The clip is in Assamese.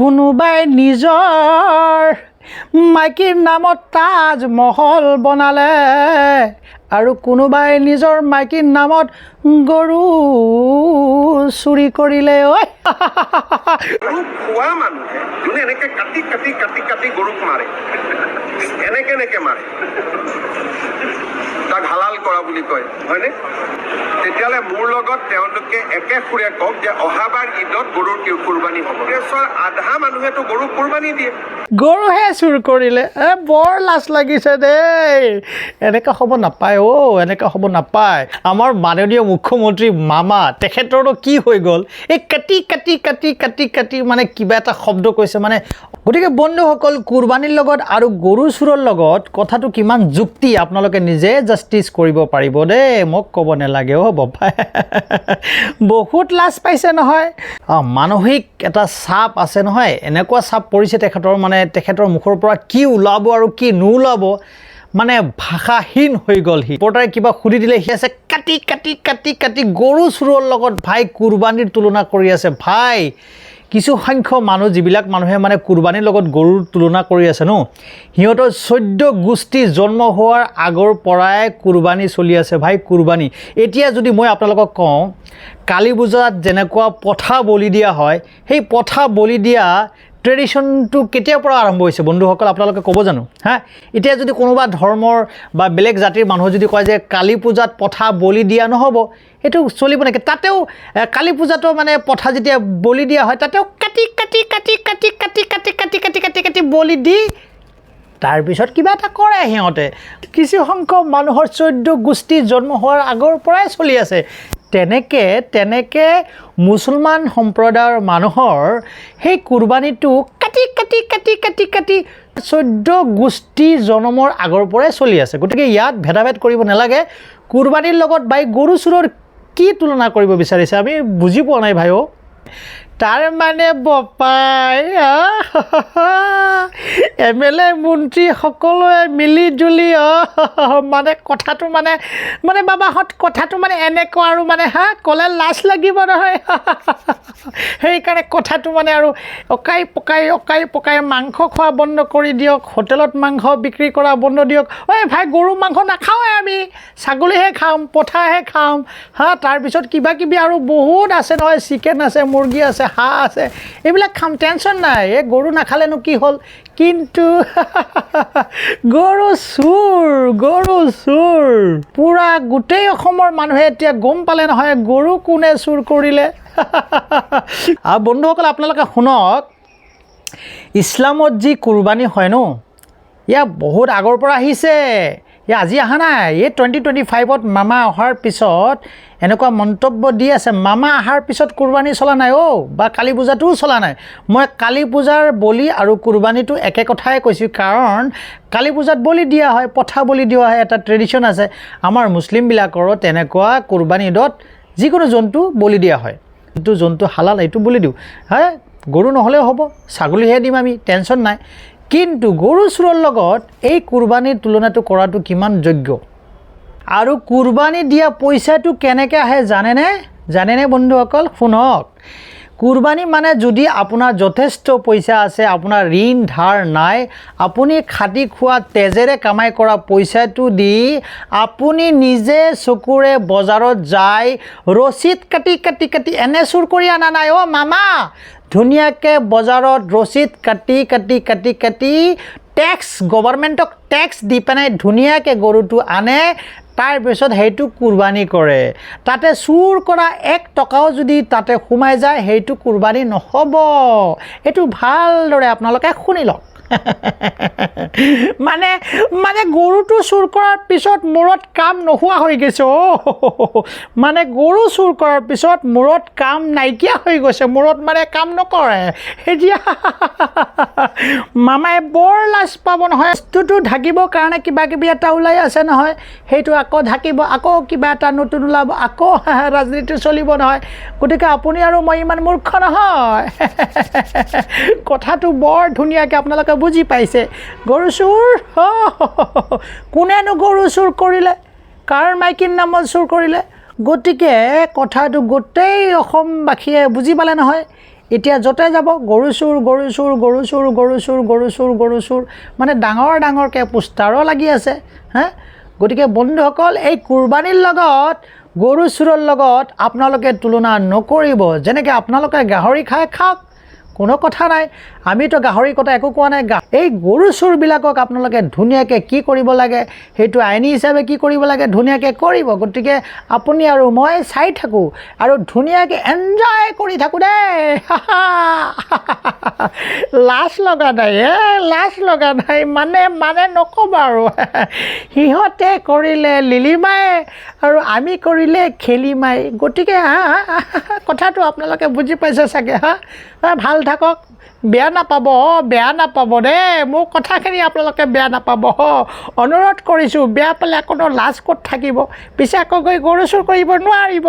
কোনোবাই নিজৰ মাইকীৰ নামত তাজমহল বনালে আৰু কোনোবাই নিজৰ মাইকীৰ নামত গৰু চুৰি কৰিলে ঐ গৰু খোৱা মানুহে যোনে এনেকে কাটি কাটি কাটি কাটি গৰুক মাৰে এনেকে মাৰে তাক হালাল কৰা বুলি কয় হয়নে তেতিয়ালে মোৰ লগত তেওঁলোকে একে সুৰে কওক যে অহাবাৰ ঈদত গৰুৰ কুৰবানী হ'ব আধা মানুহেতো গৰু কুৰবানী দিয়ে গৰুহে চুৰ কৰিলে বৰ লাজ লাগিছে দেই এনেকৈ হ'ব নাপায় এনেকৈ হ'ব নাপায় আমাৰ মাননীয় মুখ্যমন্ত্ৰী মামা তেখেতৰো কি হৈ গ'ল এই কাটি কাটি কাটি কাটি কাটি মানে কিবা এটা শব্দ কৈছে মানে গতিকে বন্ধুসকল কুৰবানীৰ লগত আৰু গৰু চুৰৰ লগত কথাটো কিমান যুক্তি আপোনালোকে নিজে জাষ্টিছ কৰিব পাৰিব দেই মোক ক'ব নালাগে বাপাই বহুত লাজ পাইছে নহয় মানসিক এটা চাপ আছে নহয় এনেকুৱা চাপ পৰিছে তেখেতৰ মুখৰ পৰা কি ওলাব আৰু কি নোলাব মানে ভাষাহীন হৈ গ'ল ৰিপৰ্টাৰে কিবা সুধি দিলে সি আছে কাটি কাটি কাটি কাটি গৰু চুৰৰ লগত ভাই কুৰবানীৰ তুলনা কৰি আছে ভাই কিছু সংখ্যক মানুহ যিবিলাক মানুহে মানে কুৰবানীৰ লগত গৰুৰ তুলনা কৰি আছে ন সিহঁতৰ 14 গোষ্ঠী জন্ম হোৱাৰ আগৰ পৰাই কুৰবানী চলি আছে ভাই কুৰবানী এতিয়া যদি মই আপোনালোকক কওঁ কালী পূজাত যেনেকুৱা পঠা বলি দিয়া হয় সেই পঠা বলি দিয়া ট্ৰেডিশ্যনটো কেতিয়াৰ পৰা আৰম্ভ হৈছে বন্ধুসকল আপোনালোকে ক'ব জানো এতিয়া যদি কোনোবা ধৰ্মৰ বা বেলেগ জাতিৰ মানুহ যদি কয় যে কালী পূজাত পঠা বলি দিয়া নহ'ব এইটো চলিব নেকি তাতেও কালী পূজাতো মানে পঠা যেতিয়া বলি দিয়া হয় তাতেও কাটি কাটি কাটি কাটি কাটি কাটি কাটি কাটি কাটি কাটি বলি দি তাৰপিছত কিবা এটা কৰে সিহঁতে কিছু সংখ্যক মানুহৰ 14 গোষ্ঠী জন্ম হোৱাৰ আগৰ পৰাই চলি আছে তেনেকে মুছলমান সম্প্ৰদায়ৰ মানুহৰ সেই কুৰবানীটো কাটি কাটি কাটি কাটি কাটি 14 গোষ্ঠী জন্মৰ আগৰ পৰাই চলি আছে গতিকে ইয়াত ভেদাভেদ কৰিব নালাগে কুৰবানীৰ লগত ভাই গৰু চুৰৰ কি তুলনা কৰিব বিচাৰিছে আমি বুজি পোৱা নাই ভাই তাৰ মানে বপাই MLA মন্ত্ৰী সকলোৱে মিলি জুলি মানে কথাটো মানে বাবাহঁত কথাটো মানে এনেকুৱা আৰু মানে ক'লে লাজ লাগিব নহয় সেইকাৰণে কথাটো মানে আৰু অকাই পকাই মাংস খোৱা বন্ধ কৰি দিয়ক হোটেলত মাংস বিক্ৰী কৰা বন্ধ দিয়ক ভাই গৰু মাংস নাখাওঁৱে আমি ছাগলীহে খাম পঠাহে খাম তাৰপিছত কিবা কিবি আৰু বহুত আছে নহয় চিকেন আছে মুৰ্গী আছে হাঁহ আছে এইবিলাক খাম টেনশ্যন নাই এই গৰু নাখালেনো কি হ'ল কিন্তু গৰু চুৰ পুৰা গোটেই অসমৰ মানুহে এতিয়া গম পালে নহয় গৰু কোনে চুৰ কৰিলে আৰু বন্ধুসকল আপোনালোকে শুনক ইছলামত যি কুৰবানী হয় ন ইয়া বহুত আগৰ পৰা আহিছে আজি অহা নাই এই 2025ত মামা অহাৰ পিছত এনেকুৱা মন্তব্য দি আছে মামা অহাৰ পিছত কুৰবানী চলা নাই বা কালী পূজাটোও চলা নাই মই কালী পূজাৰ বলি আৰু কুৰবানীটো একে কথাই কৈছোঁ কাৰণ কালী পূজাত বলি দিয়া হয় পঠা বলি দিয়া হয় এটা ট্ৰেডিশ্যন আছে আমাৰ মুছলিমবিলাকৰো তেনেকুৱা কুৰবানী ঈদত যিকোনো জন্তু বলি দিয়া হয় যিটো জন্তু হালাল এইটো বলি দিওঁ গৰু নহ'লেও হ'ব ছাগলীহে দিম আমি টেনশ্যন নাই কিন্তু গৰু চুৰৰ লগত এই কুৰবানীৰ তুলনাটো কৰাটো কিমান যোগ্য আৰু কুৰবানী দিয়া পইচাটো কেনেকৈ আহে জানেনে বন্ধুসকল শুনক কুৰবানী মানে যদি আপোনাৰ যথেষ্ট পইচা আছে আপোনাৰ ঋণ ধাৰ নাই আপুনি খাটি খোৱা তেজেৰে কামাই কৰা পইচাটো দি আপুনি নিজে চকুৰে বজাৰত যায় ৰচিদ কাটি কাটি কাটি এনে চুৰ কৰি অনা নাই মামা ধুনীয়াকৈ বজাৰত ৰচিদ কাটি কাটি কাটি কাটি টেক্স গভৰ্ণমেণ্টক টেক্স দি পেলাই ধুনীয়াকৈ গৰুটো আনে তাৰপিছত সেইটো কুৰবানী কৰে তাতে চুৰ কৰা 1 টকাও যদি তাতে সোমাই যায় সেইটো কুৰবানী নহ'ব এইটো ভালদৰে আপোনালোকে শুনি লওক মানে গৰুটো চুৰ কৰাৰ পিছত মূৰত কাম নোহোৱা হৈ গৈছে মানে গৰু চুৰ কৰাৰ পিছত মূৰত কাম নাইকিয়া হৈ গৈছে মূৰত মানে কাম নকৰে এতিয়া মামাই বৰ লাজ পাব নহয় বস্তুটো ঢাকিবৰ কাৰণে কিবা কিবি এটা ওলাই আছে নহয় সেইটো আকৌ ঢাকিব আকৌ কিবা এটা নতুন ওলাব আকৌ ৰাজনীতি চলিব নহয় গতিকে আপুনি আৰু মই ইমান মূৰ্খ নহয় কথাটো বৰ ধুনীয়াকৈ আপোনালোকে বুজি পাইছে গৰু চুৰ কোনেনো গৰু চুৰ কৰিলে কাৰ মাইকীৰ নামত চুৰ কৰিলে গতিকে কথাটো গোটেই অসমবাসীয়ে বুজি পালে নহয় এতিয়া য'তে যাব গৰু চুৰ গৰু চুৰ গৰু চুৰ গৰু চুৰ গৰু চুৰ গৰু চুৰ মানে ডাঙৰ ডাঙৰকৈ পোষ্টাৰো লাগি আছে হা গতিকে বন্ধুসকল এই কুৰবানীৰ লগত গৰু চুৰৰ লগত আপোনালোকে তুলনা নকৰিব যেনেকৈ আপোনালোকে গাহৰি খাই খাওক কোনো কথা নাই আমিতো গাহৰিৰ কথা একো কোৱা নাই এই গৰু চুৰবিলাকক আপোনালোকে ধুনীয়াকৈ কি কৰিব লাগে সেইটো আইনী হিচাপে কি কৰিব লাগে ধুনীয়াকৈ কৰিব গতিকে আপুনি আৰু মই চাই থাকোঁ আৰু ধুনীয়াকৈ এনজয় কৰি থাকোঁ দেই লাজ লগা নাই লাজ লগা নাই মানে নক'ব আৰু সিহঁতে কৰিলে লিলিমাই আৰু আমি কৰিলে খেলিমাই গতিকে কথাটো আপোনালোকে বুজি পাইছে চাগে ভাল থাকক বেয়া নাপাব দেই মোৰ কথাখিনি আপোনালোকে বেয়া নাপাব অনুৰোধ কৰিছোঁ বেয়া পালে কোনো লাজ ক'ত থাকিব পিছে আকৌ গৈ গৰু চুৰ কৰিব নোৱাৰিব